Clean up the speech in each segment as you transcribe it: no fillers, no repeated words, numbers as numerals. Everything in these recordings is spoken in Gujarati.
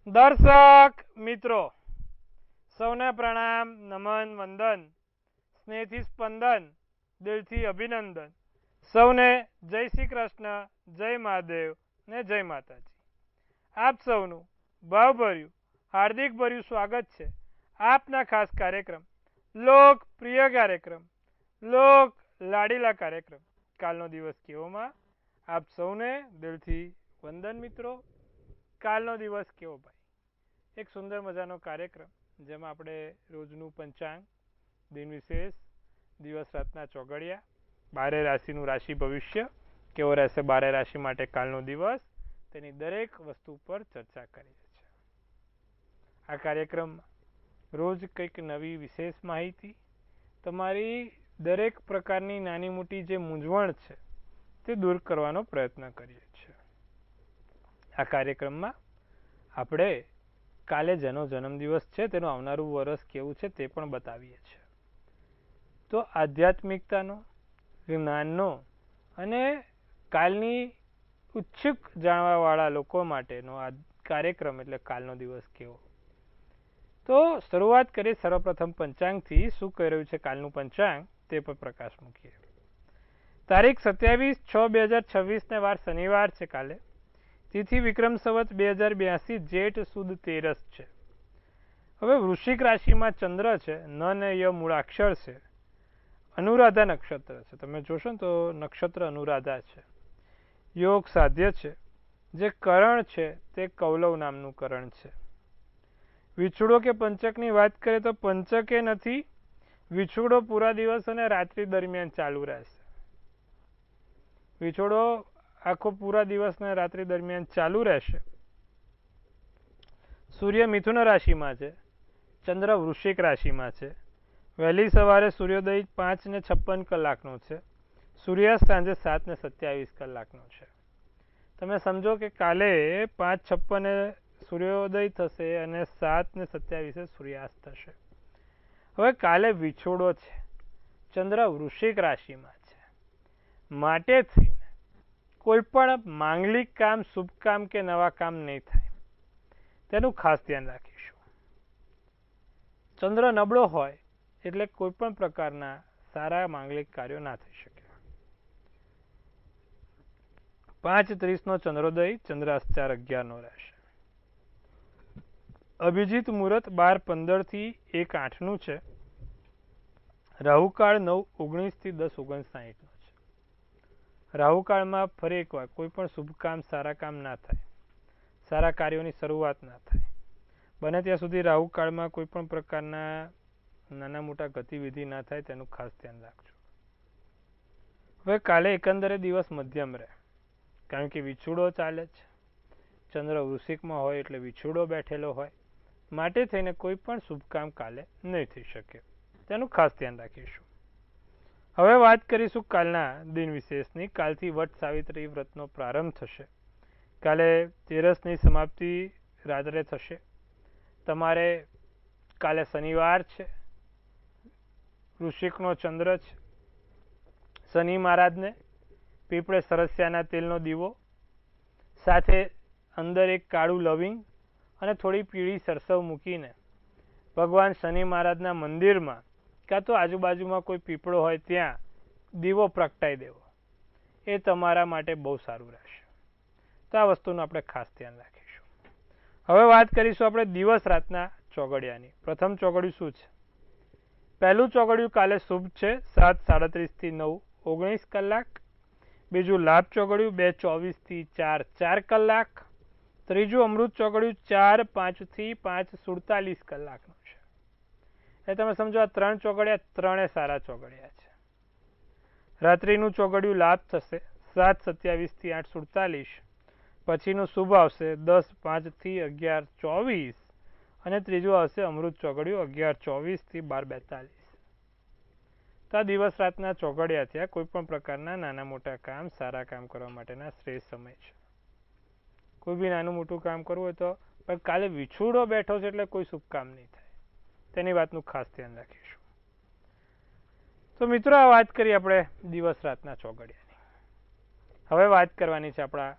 દર્શક મિત્રો સૌને પ્રણામ, નમન, વંદન, સ્નેહથી સ્પંદન, દિલથી અભિનંદન. સૌને જય શ્રી કૃષ્ણ, જય મહાદેવ ને જય માતાજી. આપ સૌનું ભાવભર્યું હાર્દિક ભર્યું સ્વાગત છે આપના ખાસ કાર્યક્રમ, લોકપ્રિય કાર્યક્રમ, લોક લાડીલા કાર્યક્રમ કાલનો દિવસ કેવોમાં. આપ સૌને દિલથી વંદન મિત્રો. કાલનો દિવસ કેવો ભાઈ? એક સુંદર મજાનો કાર્યક્રમ જેમાં આપણે રોજનું પંચાંગ, દિન વિશેષ, દિવસ રાતના ચોઘડિયા, 12 રાશિનું રાશિ ભવિષ્ય કેવો રહેશે 12 રાશિ માટે કાલનો દિવસ, તેની દરેક વસ્તુ પર ચર્ચા કરીએ છીએ. આ કાર્યક્રમમાં રોજ કંઈક નવી વિશેષ માહિતી, તમારી દરેક પ્રકારની નાની મોટી જે મૂંઝવણ છે તે દૂર કરવાનો પ્રયત્ન કરીએ છીએ. આ કાર્યક્રમમાં આપણે કાલે જેનો જન્મદિવસ છે તેનું આવનારું વર્ષ કેવું છે તે પણ બતાવીએ છીએ. તો આધ્યાત્મિકતાનો, જ્ઞાનનો અને કાલની ઉત્સુક જાણવાવાળા લોકો માટેનો આ કાર્યક્રમ એટલે કાલનો દિવસ કેવો. તો શરૂઆત કરીએ સર્વપ્રથમ પંચાંગથી. શું કહી રહ્યું છે કાલનું પંચાંગ તે પર પ્રકાશ મૂકીએ. તારીખ 27/6/2026 ને વાર શનિવાર છે કાલે. તિથિ વિક્રમ સંવત 2082 જેઠ સુદ 13 છે. હવે વૃશ્ચિક રાશિમાં ચંદ્ર છે, ન ને ય મૂળાક્ષર છે, અનુરાધા નક્ષત્ર છે. તમે જોશો ને તો નક્ષત્ર અનુરાધા છે. યોગ સાધ્ય છે. જે કરણ છે તે કૌલવ નામનું કરણ છે. વિછુડો કે પંચકની વાત કરીએ તો પંચકે નથી. વિછુડો પૂરા દિવસ અને રાત્રિ દરમિયાન ચાલુ રહેશે. વિછોડો આખો પૂરા દિવસ ને રાત્રિ દરમિયાન ચાલુ રહેશે. સૂર્ય મિથુન રાશિમાં છે, ચંદ્ર વૃશ્ચિક રાશિમાં છે. વહેલી સવારે સૂર્યોદય 5:56 છે. સૂર્યાસ્ત સાંજે 7:27 છે. તમે સમજો કે કાલે 5:56 સૂર્યોદય થશે અને 7:27 સૂર્યાસ્ત થશે. હવે કાલે વિછોડો છે, ચંદ્ર વૃશ્ચિક રાશિમાં છે. માટે થઈને કોઈ પણ માંગલિક કામ, શુભ કામ કે નવા કામ નહીં થાય, તેનું ખાસ ધ્યાન રાખીશું. ચંદ્ર નબળો હોય એટલે કોઈ પણ પ્રકારના સારા માંગલિક કાર્યો ના થઈ શકે. 5:30 ચંદ્રોદય, ચંદ્રાસ્ત 4:11 રહેશે. અભિજીત મુહૂર્ત 12:15 થી 1:08 છે. રાહુકાળ 9:19 થી 10:59 છે. રાહુકાળમાં ફરી એકવાર કોઈ પણ શુભ કામ, સારા કામ ના થાય, સારા કાર્યોની શરૂઆત ના થાય. બને ત્યાં સુધી રાહુકાળમાં કોઈ પણ પ્રકારના નાના મોટા ગતિવિધિ ના થાય, તેનું ખાસ ધ્યાન રાખજો. હવે કાલે એકંદરે દિવસ મધ્યમ રહે, કારણ કે વિછુડો ચાલે છે. ચંદ્ર વૃશ્ચિકમાં હોય એટલે વિછુડો બેઠેલો હોય. માટે થઈને કોઈ પણ શુભ કામ કાલે નહીં થઈ શકે, તેનું ખાસ ધ્યાન રાખીશું. હવે વાત કરીશું કાલના દિન વિશેષની. કાલથી વટ સાવિત્રી વ્રતનો પ્રારંભ થશે. કાલે 13ની સમાપ્તિ રાત્રે થશે. તમારે કાલે શનિવાર છે, વૃશ્ચિકનો ચંદ્ર છે. શનિ મહારાજને પીપળે સરસ્યાના તેલનો દીવો, સાથે અંદર એક કાળું લવિંગ અને થોડી પીળી સરસવ મૂકીને ભગવાન શનિ મહારાજના મંદિરમાં કાં તો આજુબાજુમાં કોઈ પીપળો હોય ત્યાં દીવો પ્રગટાઈ દેવો. એ તમારા માટે બહુ સારું રહેશે. તો આ વસ્તુનું આપણે ખાસ ધ્યાન રાખીશું. હવે વાત કરીશું આપણે દિવસ રાતના ચોઘડિયાની. પ્રથમ ચોઘડિયું શું છે? પહેલું ચોઘડિયું કાલે શુભ છે, 7:37 થી 9:19 કલાક. બીજું લાભ ચોઘડિયું 2:24 થી 4:04 કલાક. ત્રીજું અમૃત ચોઘડિયું 4:05 થી 5:47 કલાકનું છે. એ તમે સમજો આ 3 ચોઘડિયા ત્રણે સારા ચોઘડિયા છે. રાત્રિનું ચોઘડિયું લાભ થશે 7:27 થી 8:47. પછીનું શુભ આવશે 10:05 થી 11:24 અને ત્રીજું આવશે અમૃત ચોઘડિયું 11:24 થી 12:42. તો આ દિવસ રાતના ચોઘડિયા થયા. કોઈ પણ પ્રકારના નાના મોટા કામ, સારા કામ કરવા માટેના શ્રેષ્ઠ સમય છે. કોઈ બી નાનું મોટું કામ કરવું હોય તો, પણ કાલે વિછુડો બેઠો છે એટલે કોઈ શુભ કામ નહીં થાય, તેની વાતનું ખાસ ધ્યાન રાખીશું. તો મિત્રો, આ વાત કરી આપણે દિવસ રાતના ચોઘડિયાની. હવે વાત કરવાની છે આપણા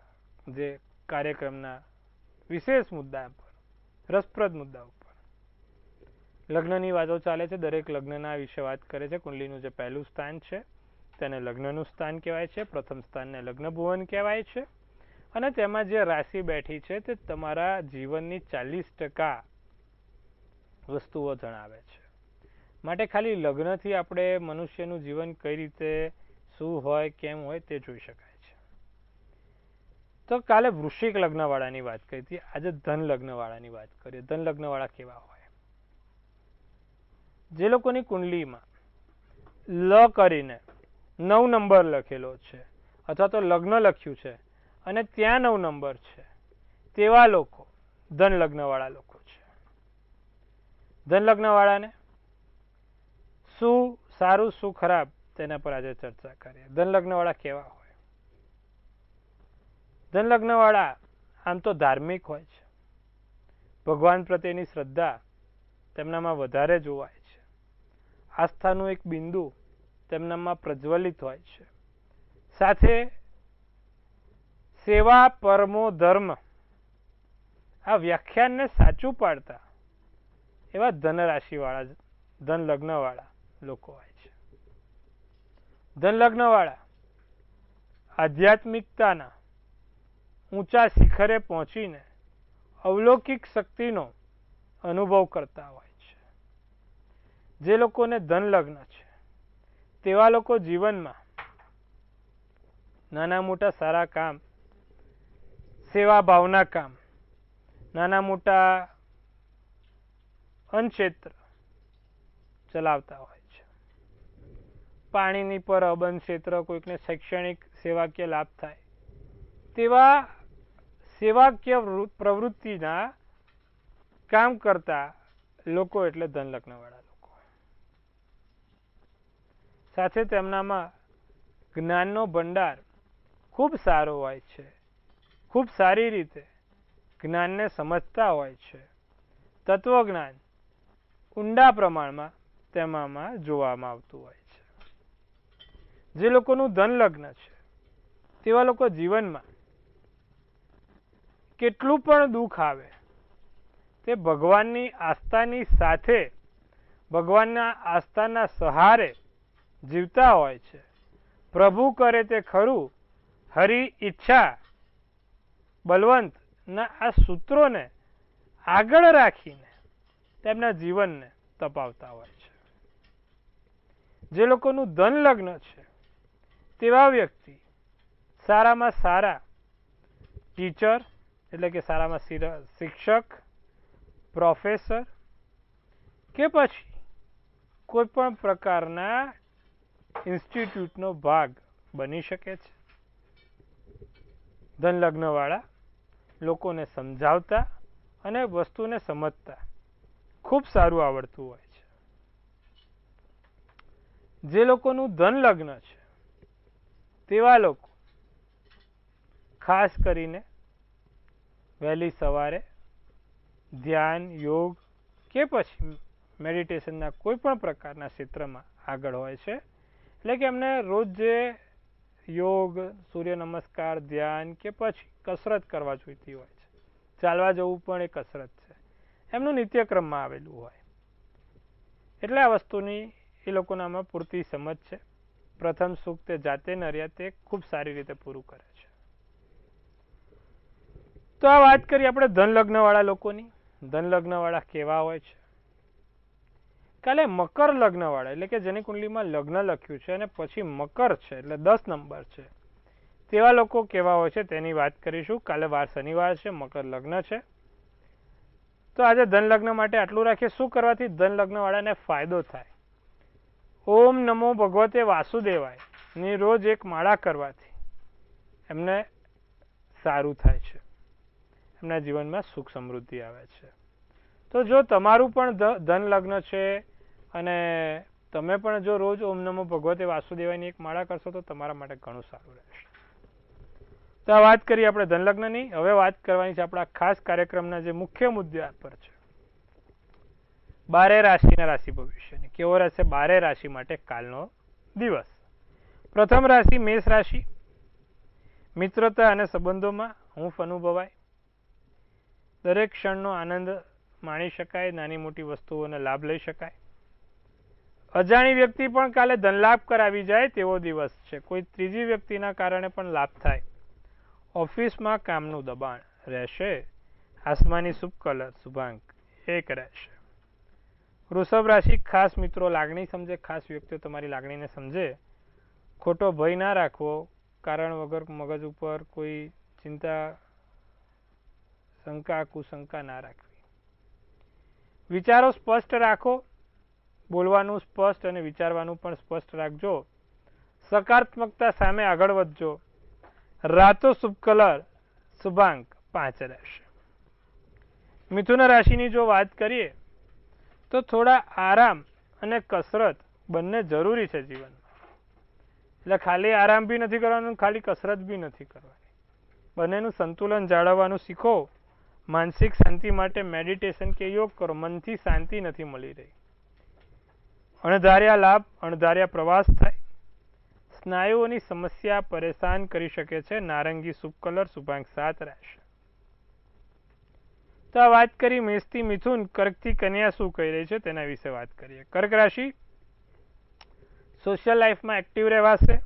જે કાર્યક્રમના વિશેષ મુદ્દા પર. રસપ્રદ મુદ્દા ઉપર લગ્નની વાતો ચાલે છે. દરેક લગ્નના વિશે વાત કરે છે. કુંડલીનું જે પહેલું સ્થાન છે તેને લગ્નનું સ્થાન કહેવાય છે. પ્રથમ સ્થાનને લગ્ન ભુવન કહેવાય છે. અને તેમાં જે રાશિ બેઠી છે તે તમારા જીવનની 40% વસ્તુઓ જણાવે છે. માટે ખાલી લગ્નથી આપણે મનુષ્યનું જીવન કઈ રીતે શું હોય કેમ હોય તે જોઈ શકાય છે. તો કાલે વૃશ્ચિક લગ્નવાળાની વાત કરી હતી. આજે ધન લગ્નવાળાની વાત કરીએ. ધન લગ્નવાળા કેવા હોય? જે લોકોની કુંડલીમાં લ કરીને 9 નંબર લખેલો છે અથવા તો લગ્ન લખ્યું છે અને ત્યાં 9 નંબર છે તેવા લોકો ધન લગ્નવાળા લોકો છે. ધન લગ્નવાળાને શું સારું શું ખરાબ તેના પર આજે ચર્ચા કરીએ. ધન લગ્નવાળા કેવા હોય? ધન લગ્નવાળા આમ તો ધાર્મિક હોય છે. ભગવાન પ્રત્યેની શ્રદ્ધા તેમનામાં વધારે જોવાય છે. આસ્થાનું એક બિંદુ તેમનામાં પ્રજ્વલિત હોય છે. સાથે સેવા પરમો ધર્મ આ વ્યાખ્યાનને સાચું પાડતા એવા ધન રાશિવાળા ધન લગ્નવાળા લોકો હોય છે. ધન લગ્નવાળા આધ્યાત્મિકતાના ઊંચા શિખરે પહોંચીને અવલૌકિક શક્તિનો અનુભવ કરતા હોય છે. જે લોકોને ધન લગ્ન છે તેવા લોકો જીવનમાં નાના મોટા સારા કામ, સેવા ભાવના કામ, નાના મોટા અન્નક્ષેત્ર ચલાવતા હોય છે. પાણીની પર અબંધ ક્ષેત્ર, કોઈકને શૈક્ષણિક સેવાકીય લાભ થાય તેવા સેવાકીય પ્રવૃત્તિના કામ કરતા લોકો એટલે ધન લગ્નવાળા લોકો. સાથે તેમનામાં જ્ઞાનનો ભંડાર ખૂબ સારો હોય છે. ખૂબ સારી રીતે જ્ઞાનને સમજતા હોય છે. તત્વજ્ઞાન ઊંડા પ્રમાણમાં તેમાં જોવામાં આવતું હોય છે. જે લોકોનું ધન લગ્ન છે તેવા લોકો જીવનમાં કેટલું પણ દુઃખ આવે તે ભગવાનની આસ્થાની સાથે ભગવાનના આસ્થાના સહારે જીવતા હોય છે. પ્રભુ કરે તે ખરું, હરિ ઈચ્છા બલવંતના આ સૂત્રોને આગળ રાખીને તેમના જીવનને તપાવતા હોય છે. જે લોકોનું ધન લગ્ન છે તેવા વ્યક્તિ સારામાં સારા ટીચર એટલે કે સારામાં શિક્ષક, પ્રોફેસર કે પછી કોઈ પણ પ્રકારના ઇન્સ્ટિટ્યૂટનો ભાગ બની શકે છે. ધન લગ્નવાળા લોકોને સમજાવતા અને વસ્તુને સમજતા ખૂબ સારું આવડતું હોય છે. જે લોકોનું ધન લગ્ન છે તેવા લોકો ખાસ કરીને વહેલી સવારે ધ્યાન, યોગ કે પછી મેડિટેશનના કોઈ પણ પ્રકારના ક્ષેત્રમાં આગળ હોય છે. એટલે કે એમને રોજ જે યોગ, સૂર્ય નમસ્કાર, ધ્યાન કે પછી કસરત કરવા જોઈતી હોય છે. ચાલવા જવું પણ એ કસરત છે. એમનું નિત્યક્રમમાં આવેલું હોય એટલે આ વસ્તુની એ લોકોનામાં પૂરતી સમજ છે. પ્રથમ સુખ તે જાતે નર્યા તે ખૂબ સારી રીતે પૂરું કરે છે. તો આ વાત કરીએ આપણે ધન લગ્નવાળા લોકોની. ધન લગ્નવાળા કેવા હોય છે? કાલે મકર લગ્નવાળા એટલે કે જેની કુંડલીમાં લગ્ન લખ્યું છે અને પછી મકર છે એટલે 10 નંબર છે તેવા લોકો કેવા હોય છે તેની વાત કરીશું. કાલે વાર શનિવાર છે, મકર લગ્ન છે. તો આજે ધન લગ્ન માટે આટલું રાખીએ. શું કરવાથી ધન લગ્નવાળાને ફાયદો થાય? ઓમ નમો ભગવતે વાસુદેવાય ની રોજ એક માળા કરવાથી એમને સારું થાય છે. એમના જીવનમાં સુખ સમૃદ્ધિ આવે છે. તો જો તમારું પણ ધન લગ્ન છે અને તમે પણ જો રોજ ઓમ નમો ભગવતે વાસુદેવાયની એક માળા કરશો તો તમારા માટે ઘણું સારું રહેશે. તો આ વાત કરીએ આપણે ધન લગ્નની. હવે વાત કરવાની છે આપણા ખાસ કાર્યક્રમના જે મુખ્ય મુદ્દા પર છે 12 રાશિના રાશિ ભવિષ્યની. કેવો રહેશે 12 રાશિ માટે કાલનો દિવસ? પ્રથમ રાશિ મેષ રાશિ. મિત્રતા અને સંબંધોમાં હૂંફ અનુભવાય. દરેક ક્ષણનો આનંદ માણી શકાય, નાની મોટી વસ્તુઓનો લાભ લઈ શકાય. અજાણી વ્યક્તિ પણ કાલે ધનલાભ કરાવી જાય તેવો દિવસ છે. કોઈ ત્રીજી વ્યક્તિના કારણે પણ લાભ થાય. ઓફિસમાં કામનું દબાણ રહેશે. આસમાની શુભ કલર શુભાંક 1 રહેશે. વૃષભ રાશિ, ખાસ મિત્રો લાગણી સમજે, ખાસ વ્યક્તિઓ તમારી લાગણીને સમજે. ખોટો ભય ના રાખવો, કારણ વગર મગજ ઉપર કોઈ ચિંતા, શંકા, કુશંકા ના રાખવી. વિચારો સ્પષ્ટ રાખો, બોલવાનું સ્પષ્ટ અને વિચારવાનું પણ સ્પષ્ટ રાખજો. સકારાત્મકતા સામે આગળ વધજો. રાતો શુભ કલર શુભાંક 5 રહેશે. મિથુન રાશિની જો વાત કરીએ તો થોડા આરામ અને કસરત બંને જરૂરી છે જીવનમાં. એટલે ખાલી આરામ બી નથી કરવાનું, ખાલી કસરત બી નથી કરવાની. બંનેનું સંતુલન જાળવવાનું શીખો. માનસિક શાંતિ માટે મેડિટેશન કે યોગ કરો. મનથી શાંતિ નથી મળી રહી. અણધાર્યા લાભ, અણધાર્યા પ્રવાસ થાય. સ્નાયુઓની સમસ્યા પરેશાન કરી શકે છે. નારંગી શુભ કલર શુભાંક 7 રહેશે. તો આ વાત કરી મેષથી મિથુન. કર્કથી કન્યા શું કહી રહી છે તેના વિશે વાત કરીએ. કર્ક રાશિ, સોશિયલ લાઈફમાં એક્ટિવ રહેવાશે.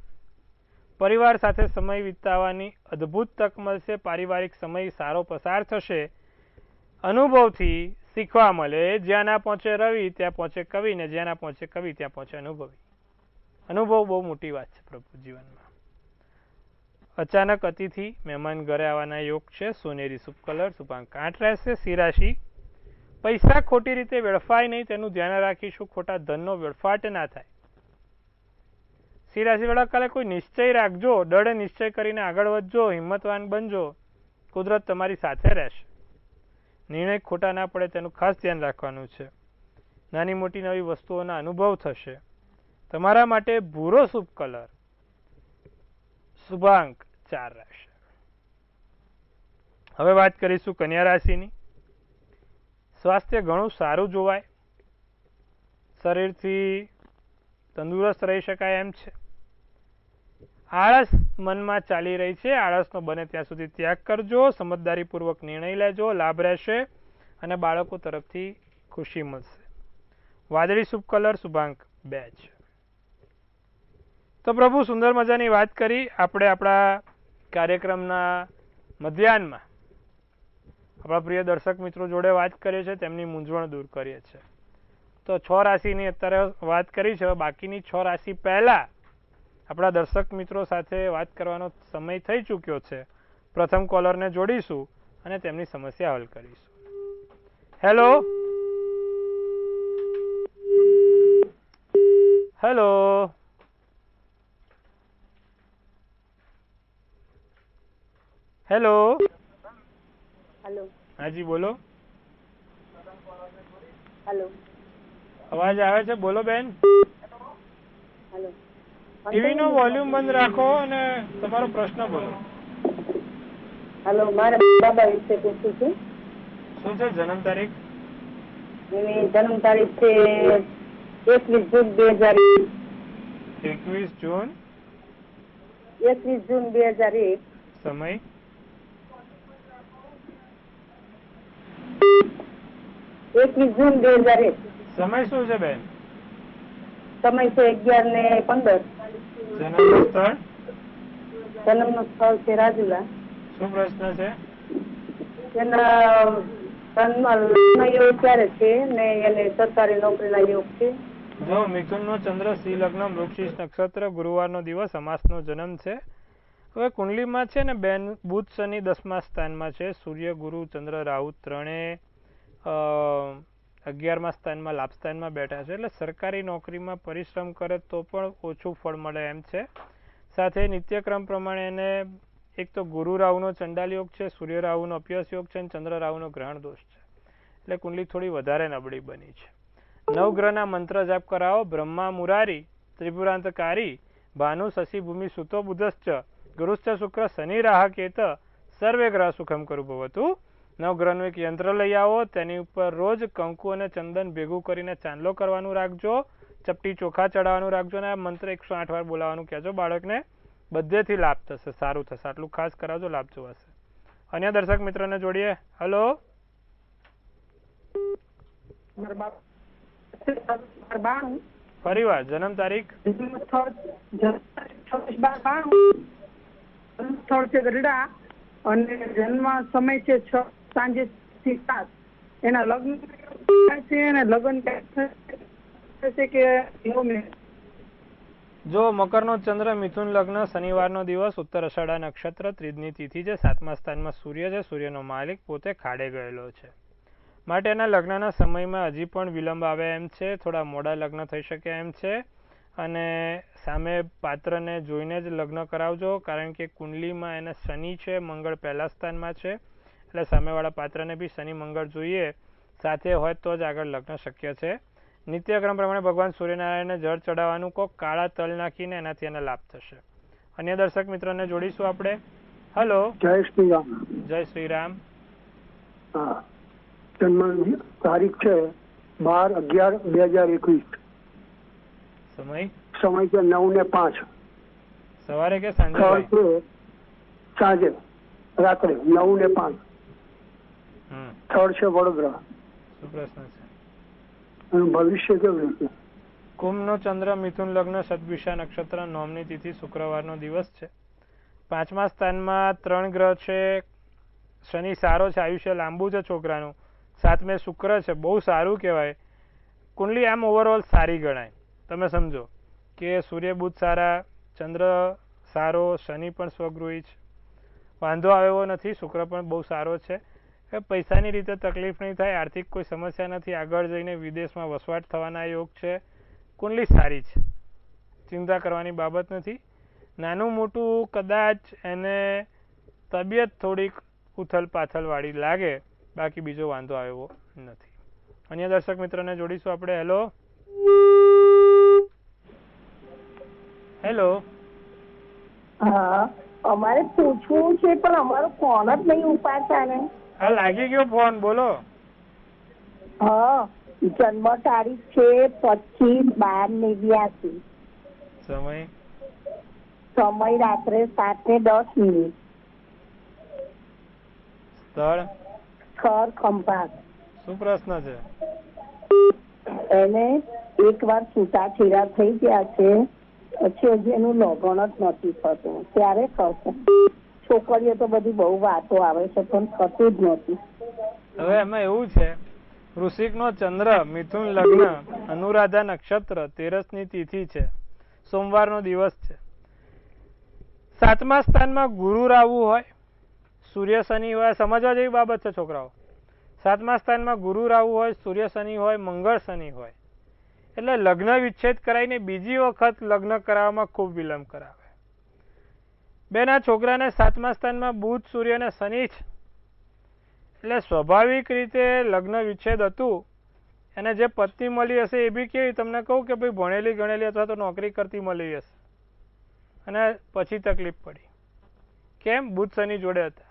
પરિવાર સાથે સમય વિતાવવાની અદ્ભુત તક મળશે. પારિવારિક સમય સારો પસાર થશે. અનુભવથી શીખવા મળે. જ્યાં ના પહોંચે રવિ ત્યાં પહોંચે કવિ, ને જ્યાં ના પહોંચે કવિ ત્યાં પહોંચે અનુભવી. અનુભવ બહુ મોટી વાત છે પ્રભુ જીવનમાં. અચાનક અતિથિ મહેમાન ઘરે આવવાના યોગ છે. સોનેરી શુભ કલર શુભાંક 8 રહેશે. સિંહ રાશિ, પૈસા ખોટી રીતે વેડફાય નહીં તેનું ધ્યાન રાખીશું. ખોટા ધનનો વેડફાટ ના થાય. સિંહ રાશિ વાળા કાલે કોઈ નિશ્ચય રાખજો. દૃઢ નિશ્ચય કરીને આગળ વધજો. હિંમતવાન બનજો. કુદરત તમારી સાથે રહેશે. નિર્ણય ખોટા ના પડે તેનું ખાસ ધ્યાન રાખવાનું છે. નાની મોટી નવી વસ્તુઓના અનુભવ થશે. તમારા માટે ભૂરો શુભ કલર શુભાંક 4 રહેશે. હવે વાત કરીશું કન્યા રાશિની. સ્વાસ્થ્ય ઘણું સારું જોવાય. શરીરથી તંદુરસ્ત રહી શકાય એમ છે. આળસ મનમાં ચાલી રહી છે. આળસનો બને ત્યાં સુધી ત્યાગ કરજો. સમજદારીપૂર્વક નિર્ણય લેજો. લાભ રહેશે અને બાળકો તરફથી ખુશી મળશે. વાદળી શુભ કલર શુભાંક 2 છે. તો પ્રભુ સુંદર મજાની વાત કરી. આપણે આપણા કાર્યક્રમના મધ્યાહનમાં આપણા પ્રિય દર્શક મિત્રો જોડે વાત કરીએ છીએ. તેમની મૂંઝવણ દૂર કરીએ છીએ. તો 6 રાશિની અત્યારે વાત કરી છે. બાકીની 6 રાશિ પહેલા આપણા દર્શક મિત્રો સાથે વાત કરવાનો સમય થઈ ચૂક્યો છે. પ્રથમ કોલરને જોડીશું અને તેમની સમસ્યા હલ કરીશું. Hello hello hello hello. હાજી બોલો. હેલો. અવાજ આવે છે, બોલો બેન. હેલો. ટીવી નો વોલ્યુમ બંધ રાખો અને તમારો પ્રશ્ન બોલો. હેલો, મારા બાબા વિશે પૂછું છું. શું છે જન્મ તારીખ? એની જન્મ તારીખ છે 21 જૂન 2001. 21 જૂન 2001. સમય? 21 જૂન 2001. સમય શું છે બેન? સમય છે 11:15. જન્મનું સ્થળ? જન્મનું સ્થળ છે રાજુલા. શું પ્રશ્ન છે? એના જન્મ યોગ ક્યારે છે ને એને સરકારી નોકરીના યોગ છે. જો મિથુન નો ચંદ્ર સિંહ લગ્ન મૃગશીર્ષ નક્ષત્ર ગુરુવારનો દિવસ અમાસનો જન્મ છે. હવે કુંડલીમાં છે ને બેન બુધ શનિ 10મા સ્થાનમાં છે. સૂર્ય ગુરુ ચંદ્ર રાહુ ત્રણે 11મા સ્થાનમાં લાભ સ્થાનમાં બેઠા છે. એટલે સરકારી નોકરીમાં પરિશ્રમ કરે તો પણ ઓછું ફળ મળે એમ છે. સાથે નિત્યક્રમ પ્રમાણે એને એક તો ગુરુ રાહુનો ચંડાલ યોગ છે, સૂર્ય રાહુનો અપયસ યોગ છે અને ચંદ્ર રાહુનો ગ્રહણ દોષ છે. એટલે કુંડલી થોડી વધારે નબળી બની છે. નવગ્રહના મંત્ર જાપ કરાવો. બ્રહ્મા મુરારી ત્રિપુરાંતકારી ભાનુ શશી ભૂમિ સુતો બુધશ્ચ ગુરુશ્ચ શુક્ર શનિ રાહ કેત સર્વે ગ્રહ સુખમ કરું ભવતું. નવગ્રહનું એક યંત્ર લઈ આવો. તેની ઉપર રોજ કંકુ અને ચંદન ભેગું કરીને ચાંદલો કરવાનું રાખજો. ચપટી ચોખા ચડાવવાનું રાખજો અને આ મંત્ર 108 વાર બોલાવવાનું કહેજો બાળકને. બધેથી લાભ થશે, સારું થશે. આટલું ખાસ કરાવજો, લાભ જોવાશે. અન્ય દર્શક મિત્રોને જોડીએ. હેલો મારા બાપ 92, ફરી વાર જન્મ તારીખ. જન્મ સ્થળ 26/12/92, જન્મ સ્થળ છે ગઢડા અને જન્મ સમય છે 6 સાંજે થી 7. એના લગ્ન છે અને લગ્ન થશે કે જો મકરનો ચંદ્ર, મિથુન લગ્ન, શનિવારનો દિવસ, ઉત્તર અષાઢા નક્ષત્ર, ત્રીજની તિથિ છે, 7મા સ્થાનમાં સૂર્ય છે, સૂર્યનો માલિક પોતે ખાડે ગયેલો છે, માટે એના લગ્નના સમયમાં હજી પણ વિલંબ આવે એમ છે, થોડા મોડા લગ્ન થઈ શકે એમ છે, અને સામે પાત્રને જોઈને જ લગ્ન કરાવજો, કારણ કે કુંડલીમાં એને શનિ છે, મંગળ પહેલા સ્થાનમાં છે, એટલે સામેવાળા પાત્રને બી શનિ મંગળ જોઈએ સાથે હોય તો જ આગળ લગ્ન શક્ય છે. નિત્યક્રમ પ્રમાણે ભગવાન સૂર્યનારાયણને જળ ચડાવવાનું કહો, કાળા તલ નાખીને, એનાથી એને લાભ થશે. અન્ય દર્શક મિત્રોને જોડીશું આપણે. હલો, જય શ્રી રામ. જય શ્રી રામ. હા, જન્મ તારીખ છે 12/11/2021. સમય છે 9 ને 5. સવારે કે સાંજે? સાંજે, રાત્રે 9 ને 5. સ્થળ છે વડોદરા. શું પ્રશ્ન છે? અને ભવિષ્ય કેવું છે? કુંભનો ચંદ્ર, મિથુન લગ્ન, સદભિષા નક્ષત્ર, નોમની તિથિ, શુક્રવારનો દિવસ છે, 5મા સ્થાનમાં 3 ગ્રહ છે. શનિ સારો છે, આયુષ્ય લાંબુ છે છોકરાનું, 7મે શુક્ર છે, બહુ સારું કહેવાય. કુંડલી આમ ઓવરઓલ સારી ગણાય. તમે સમજો કે સૂર્ય બુધ સારા, ચંદ્ર સારો, શનિ પણ સ્વગૃહી છે, વાંધો આવ્યો નથી, શુક્ર પણ બહુ સારો છે, પૈસાની રીતે તકલીફ નહીં થાય, આર્થિક કોઈ સમસ્યા નથી, આગળ જઈને વિદેશમાં વસવાટ થવાના યોગ છે, કુંડલી સારી છે, ચિંતા કરવાની બાબત નથી. નાનું મોટું કદાચ એને તબિયત થોડીક ઉથલ પાથલવાળી લાગે, બાકી બીજો વાંધો આવ્યો નથી. અન્ય દર્શક મિત્રોને જોડીશું આપણે. Hello, hello. હા, અમારે પૂછવું છે પણ અમારો ફોન જ નહીં ઉપાડતા ને. હા, લાગી ગયો ફોન, બોલો. હા, જન્મ તારીખ છે 25/12/89. સમય રાત્રે 7:10. સ્થળ ખંભાત. શું પ્રશ્ન છે? એને એકવાર છૂટાછેડા થઈ ગયા છે, પછી હજી એનું લગ્ન જ નથી થતું. ત્યારે કરશે. છોકરીઓ તો બધી બહુ વાતો આવે છે પણ થતું જ નથી. હવે એમાં એવું છે, વૃશ્ચિકનો ચંદ્ર, મિથુન લગ્ન, અનુરાધા નક્ષત્ર, 13ની તિથિ છે, સોમવારનો દિવસ છે, 7મા સ્થાનમાં ગુરુ રાહુ હોય, સૂર્ય શનિ હોય, સમજવા જેવી બાબત છે છોકરાઓ. 7મા સ્થાનમાં ગુરુ રાહુ હોય, સૂર્ય શનિ હોય, મંગળ શનિ હોય, એટલે લગ્ન વિચ્છેદ કરાવીને બીજી વખત લગ્ન કરાવવામાં ખૂબ વિલંબ કરાવે. બેના છોકરાને 7મા સ્થાનમાં બુધ, સૂર્ય અને શનિ છે, એટલે સ્વાભાવિક રીતે લગ્ન વિચ્છેદ હતું. એને જે પત્ની મળી હશે એ બી કેવી, તમને કહું કે ભાઈ ભણેલી ગણેલી અથવા તો નોકરી કરતી મળી હશે, અને પછી તકલીફ પડી. કેમ? બુધ શનિ જોડે હતા.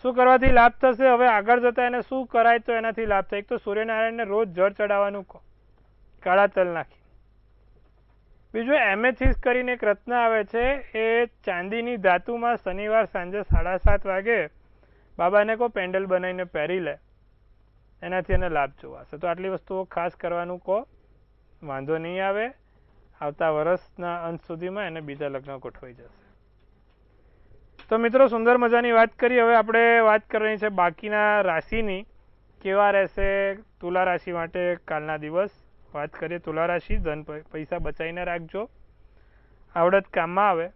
શું કરવાથી લાભ થશે? હવે આગળ જતા એને શું કરાય તો એનાથી લાભ થાય? એક તો સૂર્યનારાયણને રોજ જળ ચડાવવાનું કહો, કાળા તલ નાખી. બીજું એમેથિસ્ટ કરીને એક રત્ન આવે છે, એ ચાંદીની ધાતુમાં શનિવાર સાંજે 7:30 વાગે બાબાને કહો પેન્ડલ બનાવીને પહેરી લે, એનાથી એને લાભ જોવાશે. તો આટલી વસ્તુઓ ખાસ કરવાનું કહો, વાંધો નહીં આવે. આવતા વર્ષના અંત સુધીમાં એને બીજા લગ્ન ગોઠવાઈ જશે. તો મિત્રો, સુંદર મજાની વાત કરી. હવે આપણે વાત કરવાની છે બાકીના રાશિની, કેવા રહેશે તુલા રાશિ માટે કાલના દિવસ. વાત કરીએ તુલા રાશિ. ધન પૈસા બચાવીને રાખજો, આવડત કામમાં આવે.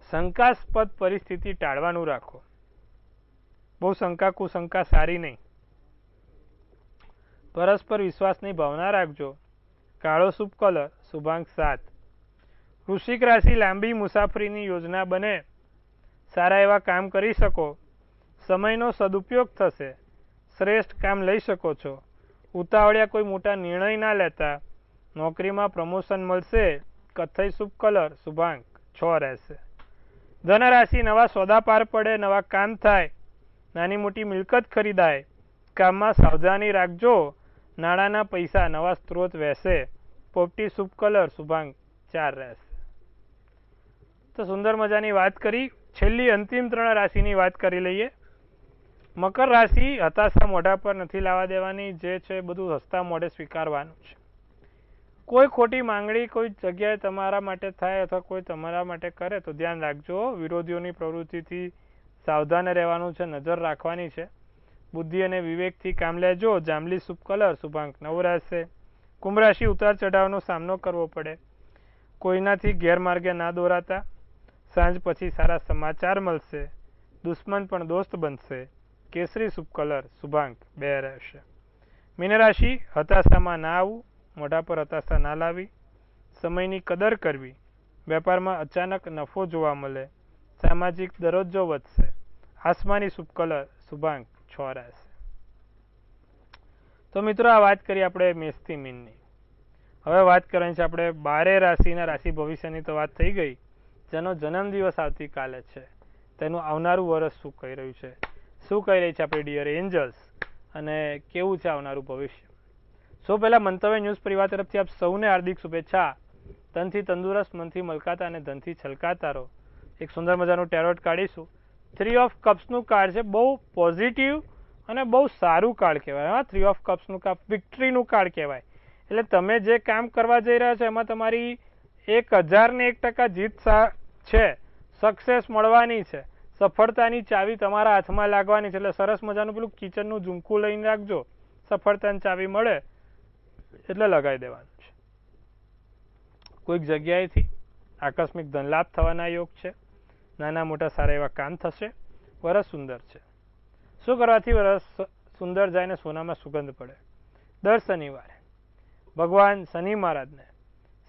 શંકાસ્પદ પરિસ્થિતિ ટાળવાનું રાખો, બહુ શંકા કુશંકા સારી નહીં. પરસ્પર વિશ્વાસની ભાવના રાખજો. કાળો શુભ કલર, શુભાંક 7. વૃશ્ચિક રાશિ, લાંબી મુસાફરીની યોજના બને, સારા એવા કામ કરી શકો, સમયનો સદુપયોગ થશે, શ્રેષ્ઠ કામ લઈ શકો છો, ઉતાવળિયા કોઈ મોટા નિર્ણય ના લેતા, નોકરીમાં પ્રમોશન મળશે. કથ્થઈ શુભ કલર, શુભાંક 6 રહેશે. ધન રાશિ, નવા સોદા પાર પડે, નવા કામ થાય, નાની મોટી મિલકત ખરીદાય, કામમાં સાવધાની રાખજો, નાણાંના પૈસા નવા સ્ત્રોત વહેશે. પોપટી શુભ કલર, શુભાંક 4 રહેશે. તો સુંદર મજાની વાત કરી. છેલ્લી અંતિમ 3 રાશિની વાત કરી લઈએ. મકર રાશિ હતાશા મોઢા પર નથી લાવવા દેવાની, જે છે બધું હસતા મોઢે સ્વીકારવાનું છે. કોઈ ખોટી માંગણી કોઈ જગ્યાએ તમારા માટે થાય અથવા કોઈ તમારા માટે કરે તો ધ્યાન રાખજો. વિરોધીઓની પ્રવૃત્તિથી સાવધાન રહેવાનું છે, નજર રાખવાની છે. બુદ્ધિ અને વિવેકથી કામ લેજો. જાંબલી શુભ કલર, શુભાંક 9 રહેશે. કુંભ રાશિ ઉતાર ચઢાવનો સામનો કરવો પડે, કોઈનાથી ગેરમાર્ગે ના દોરાતા. સાંજ પછી સારા સમાચાર મળશે, દુશ્મન પણ દોસ્ત બનશે. કેસરી શુભ કલર, શુભાંક 2 રહેશે. મીન રાશિ હતાશામાં ના આવવું, મોઢા પર હતાશા ના લાવી, સમયની કદર કરવી. વેપારમાં અચાનક નફો જોવા મળે, સામાજિક દરજ્જો વધશે. આસમાની શુભ કલર, શુભાંક 6 રહેશે. તો મિત્રો આ વાત કરી આપણે મેષથી મીનની. હવે વાત કરવાની છે આપણે 12 રાશિના રાશિ ભવિષ્યની. તો વાત થઈ ગઈ. જેનો જન્મદિવસ આવતીકાલે છે તેનું આવનારું વર્ષ શું કહી રહ્યું છે, શું કહી રહી છે આપણે ડિયર એન્જલ્સ, અને કેવું છે આવનારું ભવિષ્ય. સૌ પહેલા મંતવ્ય ન્યૂઝ પરિવાર તરફથી આપ સૌને હાર્દિક શુભેચ્છા. તનથી તંદુરસ્ત, મનથી મલકાતા અને ધનથી છલકાતા રહો. એક સુંદર મજાનું ટેરોટ કાઢીશું. 3 ઓફ કપ્સનું કાર્ડ છે, બહુ પોઝિટિવ અને બહુ સારું કાર્ડ કહેવાય. હા, 3 ઓફ કપ્સનું કાર્ડ વિક્ટરીનું કાર્ડ કહેવાય. એટલે તમે જે કામ કરવા જઈ રહ્યા છો એમાં તમારી 1001% જીત છે, સક્સેસ મળવાની છે, સફળતાની ચાવી તમારા હાથમાં લાગવાની છે. એટલે સરસ મજાનું પેલું કિચનનું ઝુમકું લઈને રાખજો, સફળતાની ચાવી મળે એટલે લગાવી દેવાનું છે. કોઈક જગ્યાએથી આકસ્મિક ધનલાભ થવાના યોગ છે. નાના મોટા સારા એવા કામ થશે. વરસ સુંદર છે. શું કરવાથી વરસ સુંદર જાય ને સોનામાં સુગંધ પડે? દર શનિવારે ભગવાન શનિ મહારાજને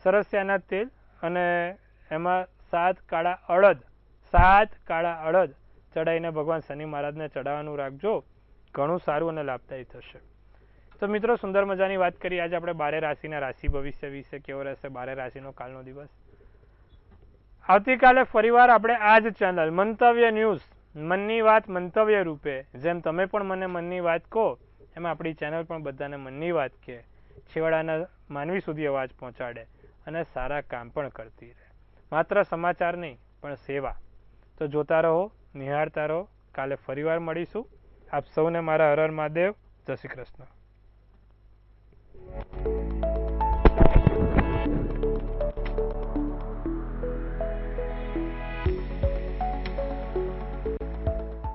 સરસ્યાના તેલ અને એમાં 7 કાળા અડદ ચડાવીને ભગવાન શનિ મહારાજને ચડાવવાનું રાખજો. ઘણું સારું અને લાભદાયી થશે. તો મિત્રો સુંદર મજાની વાત કરી. આજે આપણે 12 રાશિના રાશિ ભવિષ્ય વિશે કેવો રહેશે 12 રાશિનો કાલનો દિવસ. આવતીકાલે ફરીવાર આપણે આ જ ચેનલ મંતવ્ય ન્યૂઝ, મનની વાત મંતવ્ય રૂપે, જેમ તમે પણ મને મનની વાત કહો એમ આપણી ચેનલ પણ બધાને મનની વાત કહે, છેવાડાના માનવી સુધી અવાજ પહોંચાડે અને સારા કામ પણ કરતી રહે. માત્ર સમાચાર નહીં પણ સેવા. તો જોતા રહો, નિહાળતા રહો. કાલે ફરીવાર મળીશું. આપ સૌને મારા હર હર મહાદેવ. જય શ્રી કૃષ્ણ.